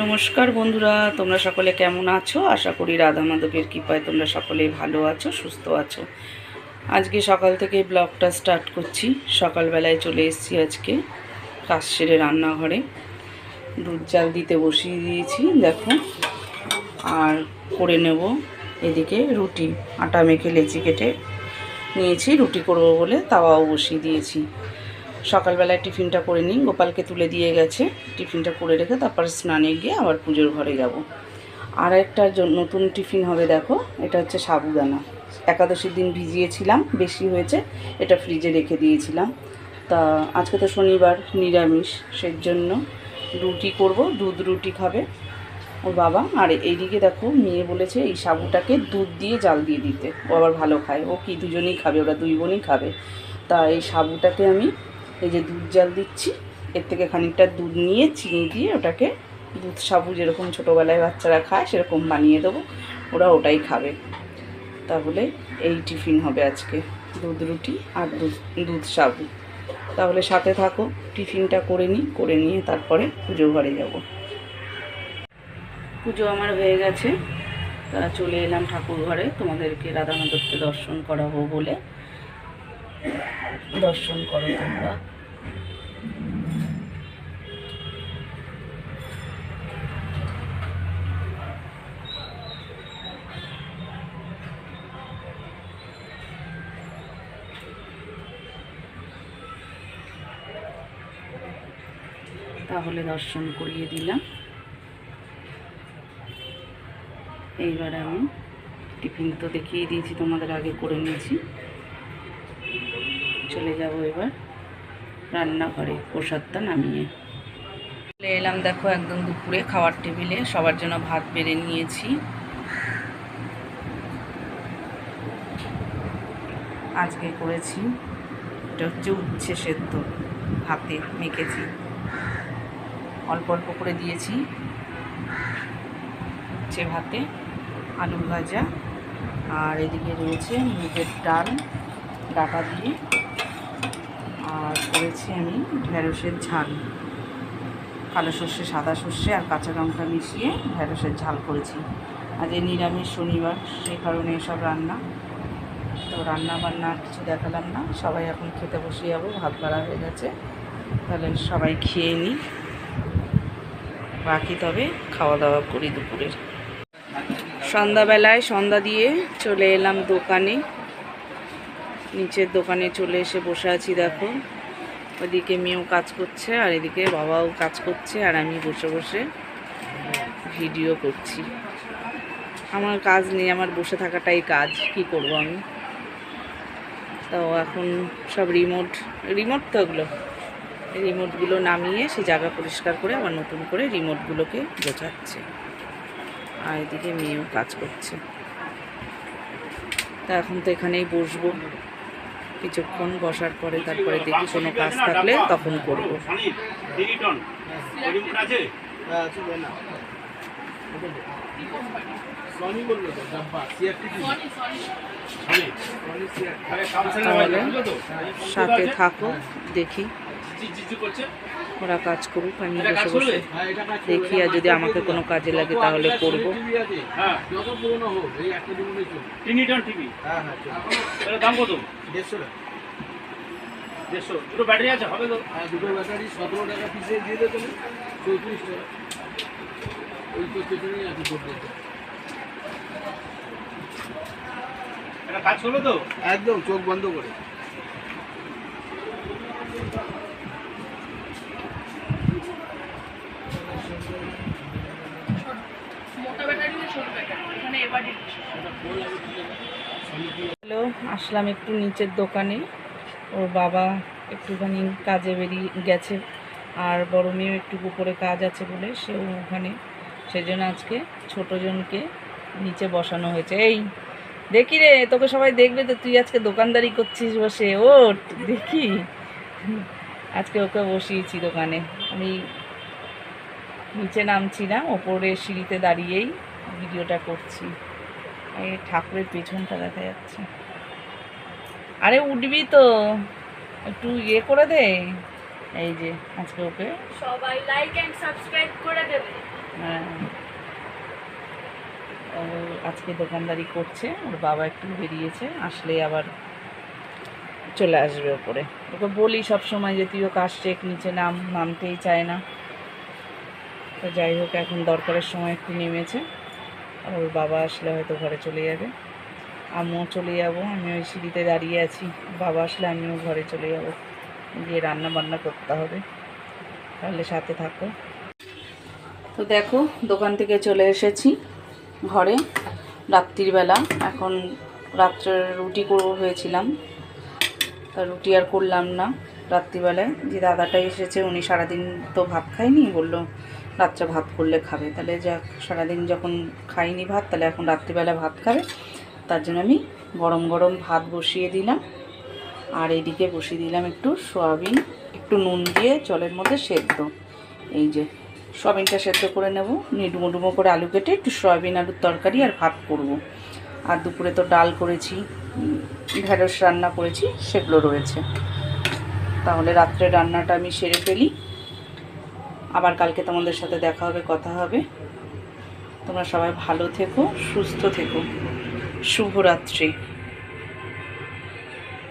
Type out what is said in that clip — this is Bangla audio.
নমস্কার বন্ধুরা, তোমরা সকলে কেমন আছো? আশা করি রাধা মাধবের কৃপায় তোমরা সকলেই ভালো আছো, সুস্থ আছো। আজকে সকাল থেকে ব্লগটা স্টার্ট করছি। সকালবেলায় চলে এসেছি আজকে কাজ সেরে রান্নাঘরে। দুধ জাল দিতে বসিয়ে দিয়েছি দেখো, আর করে নেব এদিকে রুটি। আটা মেখে লেচি কেটে নিয়েছি, রুটি করবো বলে তাওয়াও বসিয়ে দিয়েছি। সকালবেলায় টিফিনটা করে নিই, গোপালকে তুলে দিয়ে গেছে, টিফিনটা করে রেখে তারপর স্নানে গিয়ে আবার পুজোর ঘরে যাব। আর একটা নতুন টিফিন হবে দেখো, এটা হচ্ছে সাবুদানা। একাদশীর দিন ভিজিয়েছিলাম, বেশি হয়েছে, এটা ফ্রিজে রেখে দিয়েছিলাম। তা আজকে তো শনিবার, নিরামিষ, সেই জন্য রুটি করব, দুধ রুটি খাবে ওর বাবা। আর এইদিকে দেখো, মেয়ে বলেছে এই সাবুটাকে দুধ দিয়ে জাল দিয়ে দিতে, ও আবার ভালো খায়। ও কি দুজনেই খাবে, ওরা দুই বোনই খাবে। তা এই সাবুটাকে আমি এই যে দুধ জাল দিচ্ছি, এর থেকে খানিকটা দুধ নিয়ে চিনি দিয়ে ওটাকে দুধ সাবু যেরকম ছোটোবেলায় বাচ্চারা খায় সেরকম বানিয়ে দেবো, ওরা ওটাই খাবে। তাহলে এই টিফিন হবে আজকে, দুধ রুটি আর দুধ সাবু। তাহলে সাথে থাকো, টিফিনটা করে নিই, করে নিয়ে তারপরে পুজো ঘরে যাব। পুজো আমার হয়ে গেছে, তা চলে এলাম ঠাকুর ঘরে, তোমাদেরকে রাধা মাধবকে দর্শন করাবো বলে। দর্শন করো তোমরা। তাহলে দর্শন করিয়ে দিলাম। এইবার আমি টিফিন তো দেখিয়ে দিয়েছি তোমাদের, আগে করে নিয়েছি। চলে যাব এবার রান্নাঘরে প্রসাদটা নামিয়ে। চলে এলাম দেখো একদম দুপুরে খাওয়ার টেবিলে, সবার জন্য ভাত বেড়ে নিয়েছি। আজকে করেছি, এটা হচ্ছে উচ্ছে সেদ্ধ, ভাতে মেখেছি, অল্প অল্প করে দিয়েছি উচ্ছে ভাতে, আলু ভাজা, আর এদিকে রয়েছে মুগের ডাল ডাটা দিয়ে, আর করেছি আমি ঢেঁড়সের ঝাল, কালো সর্ষে, সাদা সর্ষে আর কাঁচা লঙ্কা মিশিয়ে ঢেঁড়সের ঝাল করেছি। আজ এই নিরামিষ শনিবার, সেই কারণে এসব রান্না। তো রান্না বান্না কিছু দেখালাম না, সবাই এখন খেতে বসে যাবো, ভাত বাড়া হয়ে গেছে। তাহলে সবাই খেয়ে নিই, বাকি তবে খাওয়া দাওয়া করি দুপুরের। সন্ধ্যাবেলায় সন্ধ্যা দিয়ে চলে এলাম দোকানে, নিচের দোকানে চলে এসে বসে আছি দেখো। ওইদিকে মেয়েও কাজ করছে আর এদিকে বাবাও কাজ করছে, আর আমি বসে বসে ভিডিও করছি। আমার কাজ নেই, আমার বসে থাকাটাই কাজ, কি করব আমি। তো এখন সব রিমোট তো ওগুলো, রিমোটগুলো নামিয়ে সে জায়গা পরিষ্কার করে আবার নতুন করে রিমোটগুলোকে গোছাচ্ছে। আর এদিকে মেয়েও কাজ করছে। তা এখন তো এখানেই বসবো, কিছুক্ষণ বসার পরে তারপরে দেখি কোনো কাজ থাকলে তখন করব। তাহলে সাথে থাকো, দেখি ওরা কাজ করুক, আমি বসে বসে দেখি, আর যদি আমাকে কোনো কাজে লাগে তাহলে করবো। দুটো ব্যাটারি আছে, হবে তো? দুটো ব্যাটারি 17 টাকা পিসে দিয়ে দেবে, 34 টাকা। ওই তো পেছনেই আছে করতে। এটা কাজ করবে তো একদম চোখ বন্ধ করে। হ্যালো, আসলাম একটু নিচের দোকানে, ওর বাবা একটুখানি কাজে বেরিয়ে গেছে, আর বড় মেয়েও একটু উপরে কাজ আছে বলে সেও ওখানে, সেই জন্য আজকে ছোটোজনকে নিচে বসানো হয়েছে। এই দেখি রে, তোকে সবাই দেখবে তো, তুই আজকে দোকানদারি করছিস বসে, ও দেখি আজকে ওকে বসিয়েছি দোকানে। আমি নিচে নামছি না, ওপরে সিঁড়িতে দাঁড়িয়েই ভিডিওটা করছি। এই ঠাকুরের পেছনটা দেখা যাচ্ছে। আরে উঠবি তো, একটু ইয়ে করে দে। এই যে আজকে ওকে সবাই লাইক এন্ড সাবস্ক্রাইব করে দেবে। আজকে দোকানদারি করছে, ওর বাবা একটু বেরিয়েছে, আসলে আবার চলে আসবে ওপরে। ওকে বলি সব সময় যে তুইও কাজ শেখ, নিচে নামতেই চায় না। তো যাই হোক, এখন দরকারের সময় একটু নেমেছে, আর ওর বাবা আসলে হয়তো ঘরে চলে যাবে। আমিও চলে যাব, আমি ওই সিঁড়িতে দাঁড়িয়ে আছি, বাবা আসলে আমিও ঘরে চলে যাব, গিয়ে রান্না বান্না করতে হবে। তাহলে সাথে থাকো। তো দেখো, দোকান থেকে চলে এসেছি ঘরে রাত্রিবেলা। এখন রাত্রের রুটি করবো ভেবেছিলাম, তা রুটি আর করলাম না রাত্রিবেলায়। যে দাদাটা এসেছে, উনি সারাদিন তো ভাত খায়নি, বললো রাত্রে ভাত করলে খাবে। তাহলে যাক, সারাদিন যখন খাইনি ভাত, তাহলে এখন রাত্রিবেলা ভাত খাবে। তার জন্য আমি গরম গরম ভাত বসিয়ে দিলাম, আর এইদিকে বসিয়ে দিলাম একটু সয়াবিন, একটু নুন দিয়ে জলের মধ্যে সেদ্ধ। এই যে সয়াবিনটা সেদ্ধ করে নেব, ডুমো ডুমো করে আলু কেটে একটু সয়াবিন আলুর তরকারি আর ভাত করব। আর দুপুরে তো ডাল করেছি, ঢেঁড়স রান্না করেছি, সেগুলো রয়েছে। তাহলে রাত্রে রান্নাটা আমি সেরে ফেলি, আবার কালকে তোমাদের সাথে দেখা হবে, কথা হবে। তোমরা সবাই ভালো থেকো, সুস্থ থেকো। শুভরাত্রি।